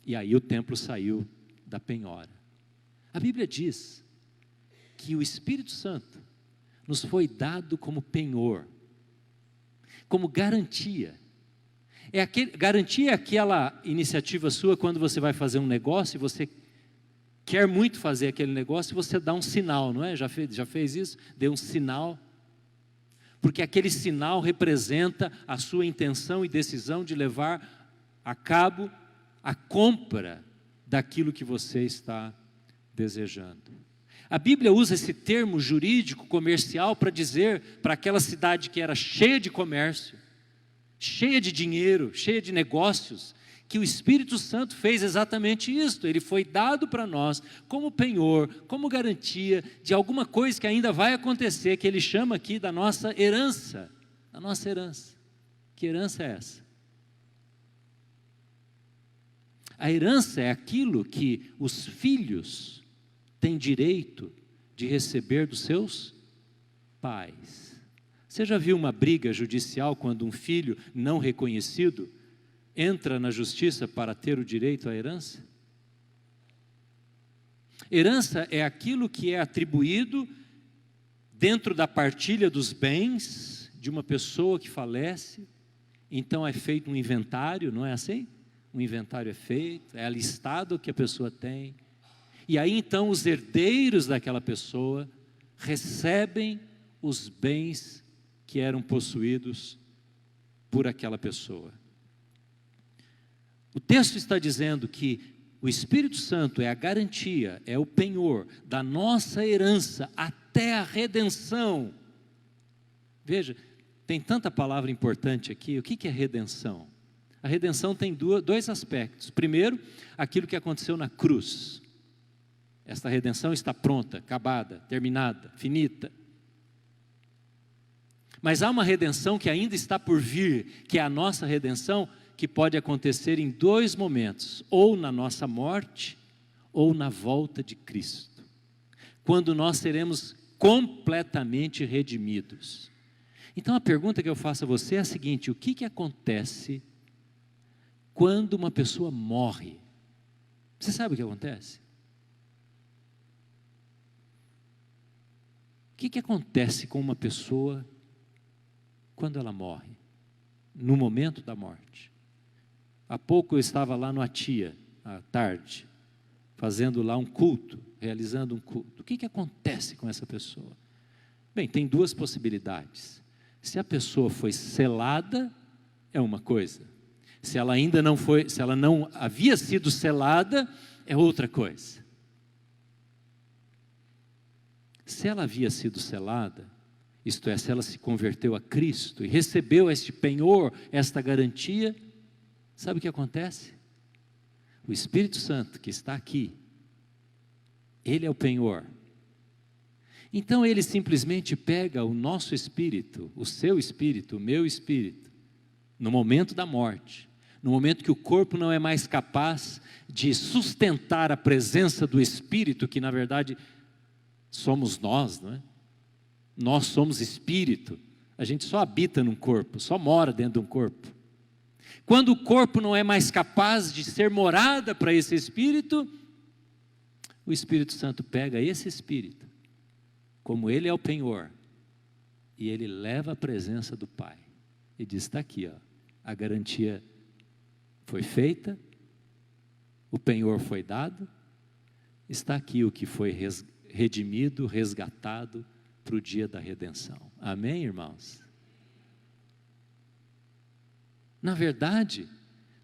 E aí o templo saiu da penhora. A Bíblia diz que o Espírito Santo nos foi dado como penhor, como garantia. Garantia é aquela iniciativa sua quando você vai fazer um negócio e você quer muito fazer aquele negócio e você dá um sinal, não é? Já fez isso? Deu um sinal. Porque aquele sinal representa a sua intenção e decisão de levar a cabo a compra daquilo que você está desejando. A Bíblia usa esse termo jurídico, comercial, para dizer para aquela cidade que era cheia de comércio, cheia de dinheiro, cheia de negócios, que o Espírito Santo fez exatamente isso. Ele foi dado para nós como penhor, como garantia de alguma coisa que ainda vai acontecer, que ele chama aqui da nossa herança. Da nossa herança. Que herança é essa? A herança é aquilo que os filhos têm direito de receber dos seus pais. Você já viu uma briga judicial quando um filho não reconhecido entra na justiça para ter o direito à herança? Herança é aquilo que é atribuído dentro da partilha dos bens de uma pessoa que falece. Então é feito um inventário, não é assim? Um inventário é feito, é alistado o que a pessoa tem. E aí então os herdeiros daquela pessoa recebem os bens que eram possuídos por aquela pessoa. O texto está dizendo que o Espírito Santo é a garantia, é o penhor da nossa herança até a redenção. Veja, tem tanta palavra importante aqui. O que é redenção? A redenção tem dois aspectos. Primeiro, aquilo que aconteceu na cruz. Esta redenção está pronta, acabada, terminada, finita. Mas há uma redenção que ainda está por vir, que é a nossa redenção, que pode acontecer em dois momentos, ou na nossa morte, ou na volta de Cristo, quando nós seremos completamente redimidos. Então a pergunta que eu faço a você é a seguinte: o que acontece Quando uma pessoa morre, você sabe o que acontece? O que acontece com uma pessoa quando ela morre? No momento da morte. Há pouco eu estava lá no Atia, à tarde, fazendo lá um culto, realizando um culto. O que acontece com essa pessoa? Bem, tem duas possibilidades. Se a pessoa foi selada, é uma coisa. Se ela ainda não foi, se ela não havia sido selada, é outra coisa. Se ela havia sido selada, isto é, se ela se converteu a Cristo e recebeu este penhor, esta garantia, sabe o que acontece? O Espírito Santo que está aqui, ele é o penhor. Então ele simplesmente pega o nosso espírito, o seu espírito, o meu espírito, no momento da morte, no momento que o corpo não é mais capaz de sustentar a presença do Espírito, que na verdade somos nós, não é? Nós somos espírito, a gente só habita num corpo, só mora dentro de um corpo. Quando o corpo não é mais capaz de ser morada para esse espírito, o Espírito Santo pega esse espírito, como ele é o penhor, e ele leva a presença do Pai, e diz, está aqui, ó, a garantia foi feita, o penhor foi dado, está aqui o que foi redimido, resgatado para o dia da redenção. Amém, irmãos? Na verdade,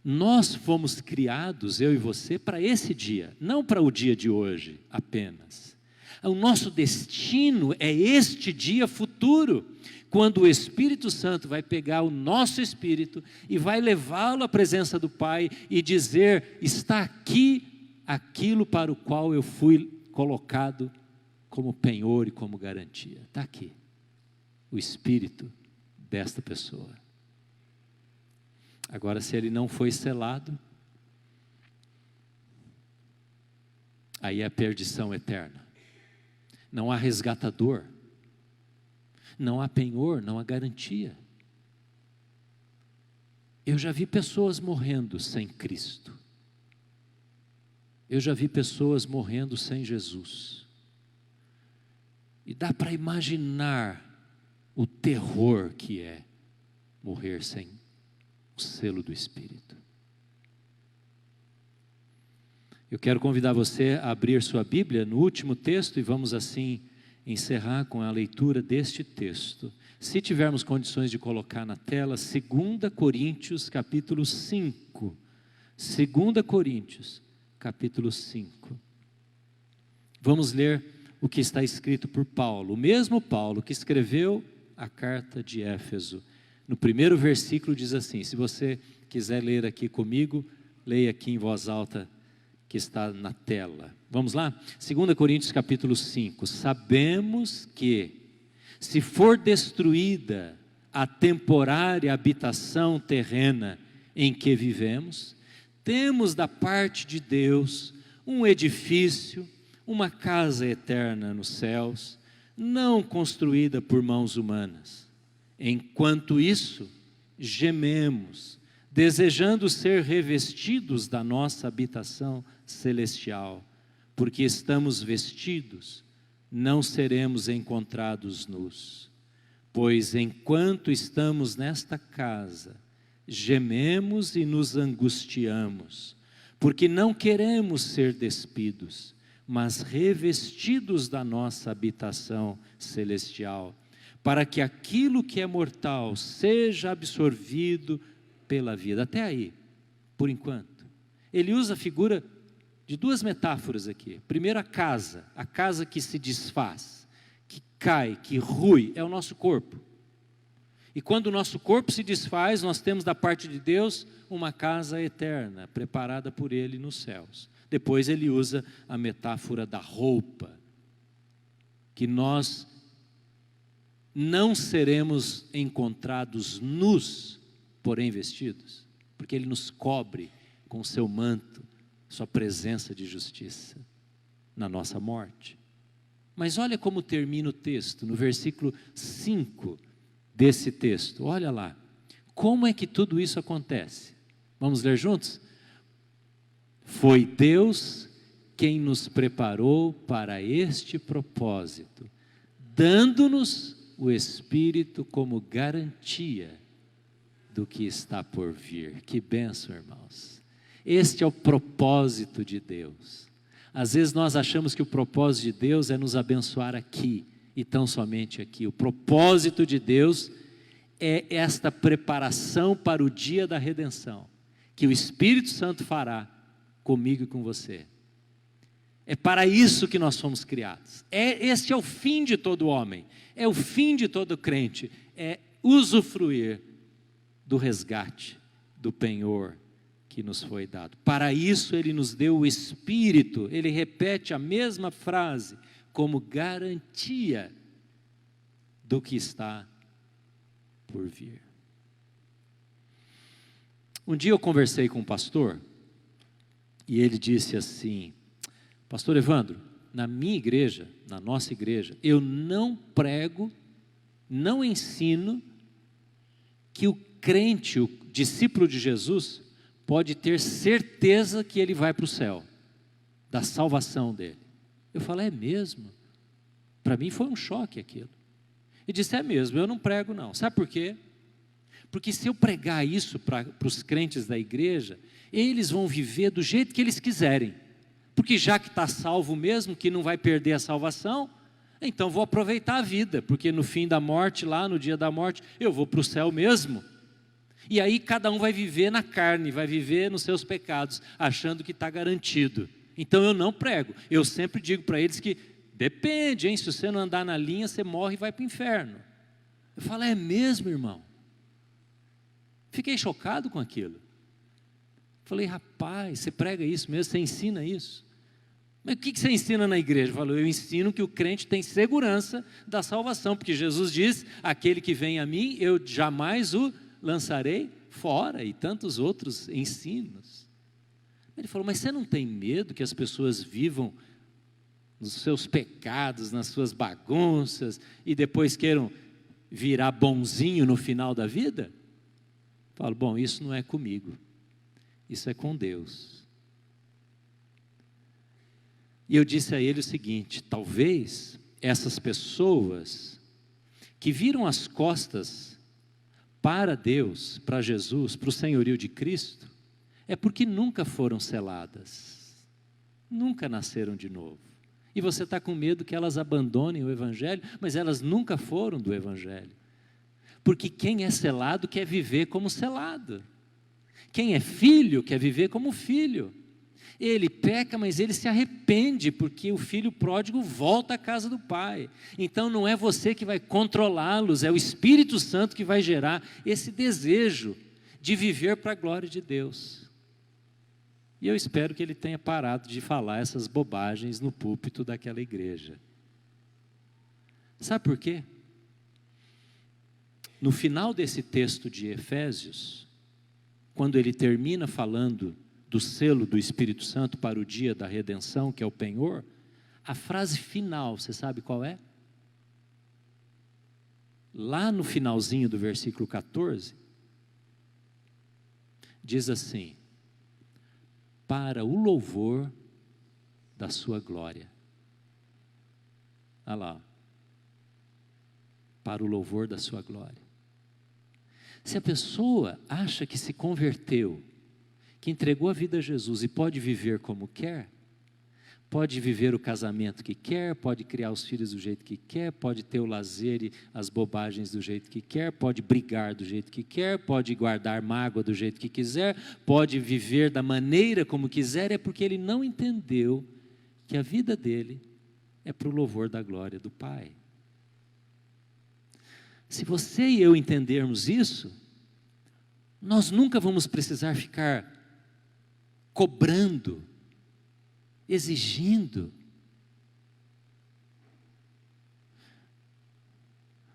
nós fomos criados, eu e você, para esse dia, não para o dia de hoje apenas. O nosso destino é este dia futuro, quando o Espírito Santo vai pegar o nosso espírito e vai levá-lo à presença do Pai e dizer, está aqui aquilo para o qual eu fui colocado como penhor e como garantia. Está aqui, o espírito desta pessoa. Agora, se ele não foi selado, aí é a perdição eterna. Não há resgatador, não há penhor, não há garantia. Eu já vi pessoas morrendo sem Cristo. Eu já vi pessoas morrendo sem Jesus. E dá para imaginar o terror que é morrer sem o selo do Espírito. Eu quero convidar você a abrir sua Bíblia no último texto e vamos assim encerrar com a leitura deste texto. Se tivermos condições de colocar na tela, 2 Coríntios capítulo 5. 2 Coríntios capítulo 5. Vamos ler o que está escrito por Paulo, o mesmo Paulo que escreveu a carta de Éfeso. No primeiro versículo diz assim, se você quiser ler aqui comigo, leia aqui em voz alta, que está na tela. Vamos lá? 2 Coríntios capítulo 5. Sabemos que, se for destruída a temporária habitação terrena em que vivemos, temos da parte de Deus um edifício, uma casa eterna nos céus, não construída por mãos humanas. Enquanto isso, gememos, desejando ser revestidos da nossa habitação celestial, porque estamos vestidos, não seremos encontrados nus. Pois enquanto estamos nesta casa, gememos e nos angustiamos, porque não queremos ser despidos, mas revestidos da nossa habitação celestial, para que aquilo que é mortal seja absorvido pela vida. Até aí, por enquanto. Ele usa a figura de duas metáforas aqui. Primeiro, a casa que se desfaz, que cai, que rui, é o nosso corpo. E quando o nosso corpo se desfaz, nós temos da parte de Deus uma casa eterna, preparada por Ele nos céus. Depois ele usa a metáfora da roupa, que nós não seremos encontrados nus, porém vestidos, porque Ele nos cobre com o seu manto, sua presença de justiça, na nossa morte. Mas olha como termina o texto, no versículo 5 desse texto, olha lá, como é que tudo isso acontece? Vamos ler juntos? Foi Deus quem nos preparou para este propósito, dando-nos o Espírito como garantia do que está por vir. Que bênção, irmãos. Este é o propósito de Deus. Às vezes nós achamos que o propósito de Deus é nos abençoar aqui, e tão somente aqui. O propósito de Deus é esta preparação para o dia da redenção, que o Espírito Santo fará comigo e com você. É para isso que nós fomos criados. Este é o fim de todo homem, é o fim de todo crente, é usufruir do resgate, do penhor que nos foi dado. Para isso Ele nos deu o Espírito. Ele repete a mesma frase como garantia do que está por vir. Um dia eu conversei com um pastor e ele disse assim: Pastor Evandro, na minha igreja, na nossa igreja, eu não prego, não ensino que o crente, o discípulo de Jesus, pode ter certeza que ele vai para o céu, da salvação dele. Eu falei: é mesmo? Para mim foi um choque aquilo. Ele disse: é mesmo, eu não prego não. Sabe por quê? Porque se eu pregar isso para os crentes da igreja, eles vão viver do jeito que eles quiserem. Porque já que está salvo mesmo, que não vai perder a salvação, então vou aproveitar a vida, porque no fim da morte, lá no dia da morte, eu vou para o céu mesmo. E aí cada um vai viver na carne, vai viver nos seus pecados, achando que está garantido. Então eu não prego, eu sempre digo para eles que depende, hein? Se você não andar na linha, você morre e vai para o inferno. Eu falo: é mesmo, irmão? Fiquei chocado com aquilo. Falei: rapaz, você prega isso mesmo, você ensina isso? Mas o que você ensina na igreja? Falou: eu ensino que o crente tem segurança da salvação, porque Jesus diz: aquele que vem a mim, eu jamais o lançarei fora, e tantos outros ensinos. Ele falou: mas você não tem medo que as pessoas vivam nos seus pecados, nas suas bagunças, e depois queiram virar bonzinho no final da vida? Eu falo: bom, isso não é comigo, isso é com Deus. E eu disse a ele o seguinte: talvez essas pessoas que viram as costas para Deus, para Jesus, para o senhorio de Cristo, é porque nunca foram seladas, nunca nasceram de novo. E você está com medo que elas abandonem o Evangelho, mas elas nunca foram do Evangelho. Porque quem é selado quer viver como selado. Quem é filho quer viver como filho. Ele peca, mas ele se arrepende, porque o filho pródigo volta à casa do pai. Então não é você que vai controlá-los, é o Espírito Santo que vai gerar esse desejo de viver para a glória de Deus. E eu espero que ele tenha parado de falar essas bobagens no púlpito daquela igreja. Sabe por quê? No final desse texto de Efésios, quando ele termina falando do selo do Espírito Santo para o dia da redenção, que é o penhor, a frase final, você sabe qual é? Lá no finalzinho do versículo 14, diz assim: para o louvor da sua glória. Olha lá, para o louvor da sua glória. Se a pessoa acha que se converteu, que entregou a vida a Jesus e pode viver como quer, pode viver o casamento que quer, pode criar os filhos do jeito que quer, pode ter o lazer e as bobagens do jeito que quer, pode brigar do jeito que quer, pode guardar mágoa do jeito que quiser, pode viver da maneira como quiser, é porque ele não entendeu que a vida dele é para o louvor da glória do Pai. Se você e eu entendermos isso, nós nunca vamos precisar ficar cobrando, exigindo.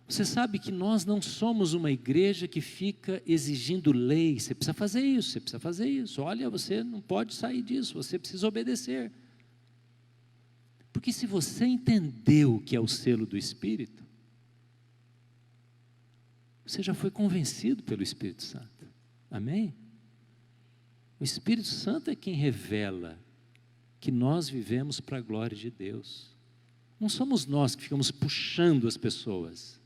Você sabe que nós não somos uma igreja que fica exigindo lei. Você precisa fazer isso, você precisa fazer isso. Olha, você não pode sair disso, você precisa obedecer. Porque se você entendeu o que é o selo do Espírito, você já foi convencido pelo Espírito Santo. Amém? O Espírito Santo é quem revela que nós vivemos para a glória de Deus. Não somos nós que ficamos puxando as pessoas.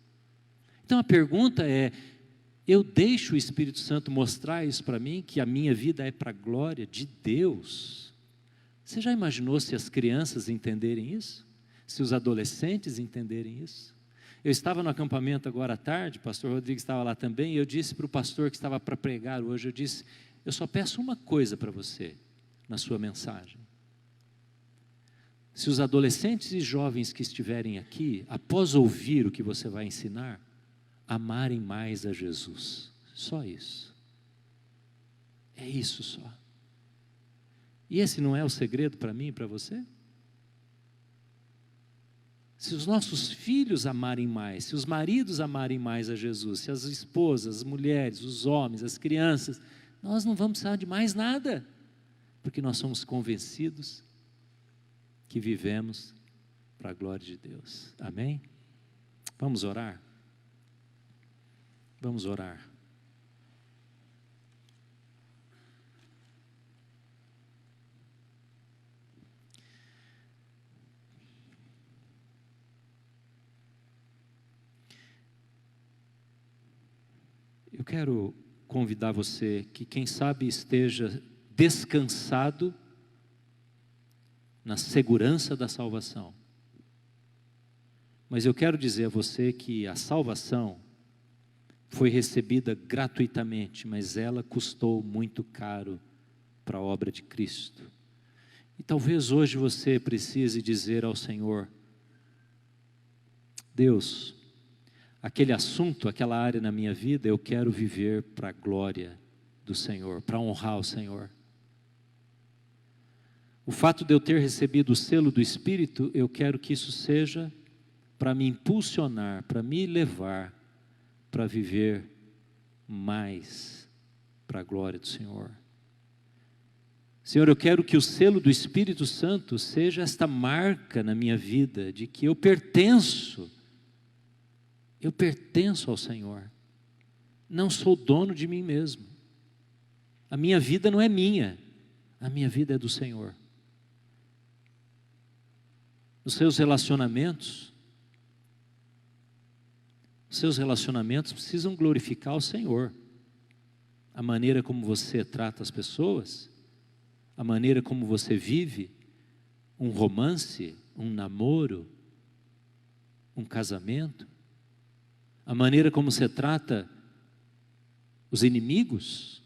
Então a pergunta é, eu deixo o Espírito Santo mostrar isso para mim, que a minha vida é para a glória de Deus? Você já imaginou se as crianças entenderem isso? Se os adolescentes entenderem isso? Eu estava no acampamento agora à tarde, o pastor Rodrigues estava lá também, e eu disse para o pastor que estava para pregar hoje, eu disse, eu só peço uma coisa para você, na sua mensagem. Se os adolescentes e jovens que estiverem aqui, após ouvir o que você vai ensinar, amarem mais a Jesus, só isso. É isso só. E esse não é o segredo para mim e para você? Se os nossos filhos amarem mais, se os maridos amarem mais a Jesus, se as esposas, as mulheres, os homens, as crianças, nós não vamos precisar de mais nada, porque nós somos convencidos que vivemos para a glória de Deus. Amém? Vamos orar? Vamos orar. Eu quero convidar você que, quem sabe, esteja descansado na segurança da salvação. Mas eu quero dizer a você que a salvação foi recebida gratuitamente, mas ela custou muito caro para a obra de Cristo. E talvez hoje você precise dizer ao Senhor, Deus, aquele assunto, aquela área na minha vida, eu quero viver para a glória do Senhor, para honrar o Senhor. O fato de eu ter recebido o selo do Espírito, eu quero que isso seja para me impulsionar, para me levar, para viver mais para a glória do Senhor. Senhor, eu quero que o selo do Espírito Santo seja esta marca na minha vida, de que eu pertenço ao Senhor, não sou dono de mim mesmo, a minha vida não é minha, a minha vida é do Senhor. Os seus relacionamentos precisam glorificar o Senhor, a maneira como você trata as pessoas, a maneira como você vive um romance, um namoro, um casamento, a maneira como você trata os inimigos,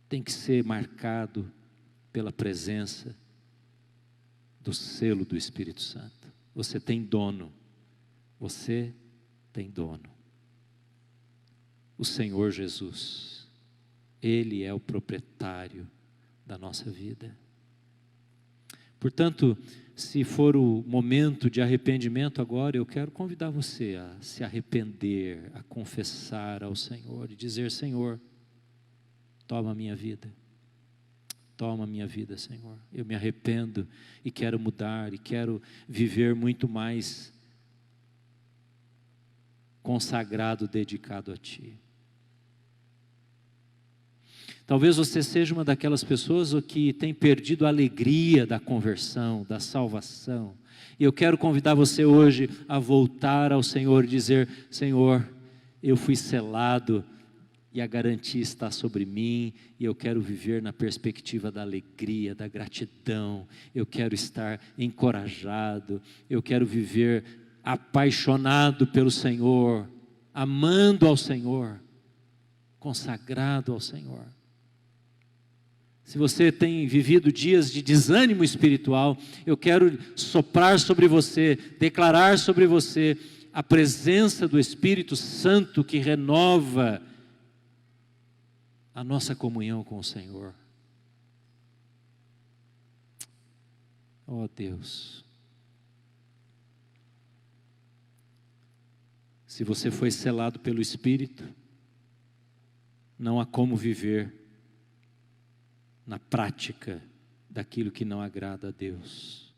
tem que ser marcado pela presença do selo do Espírito Santo. Você tem dono, você tem dono. O Senhor Jesus, Ele é o proprietário da nossa vida. Portanto, se for o momento de arrependimento agora, eu quero convidar você a se arrepender, a confessar ao Senhor e dizer, Senhor, toma a minha vida. Toma a minha vida, Senhor. Eu me arrependo e quero mudar e quero viver muito mais consagrado, dedicado a Ti. Talvez você seja uma daquelas pessoas que tem perdido a alegria da conversão, da salvação. E eu quero convidar você hoje a voltar ao Senhor e dizer, Senhor, eu fui selado e a garantia está sobre mim, e eu quero viver na perspectiva da alegria, da gratidão, eu quero estar encorajado, eu quero viver apaixonado pelo Senhor, amando ao Senhor, consagrado ao Senhor. Se você tem vivido dias de desânimo espiritual, eu quero soprar sobre você, declarar sobre você a presença do Espírito Santo que renova a nossa comunhão com o Senhor. Oh Deus, se você foi selado pelo Espírito, não há como viver na prática daquilo que não agrada a Deus.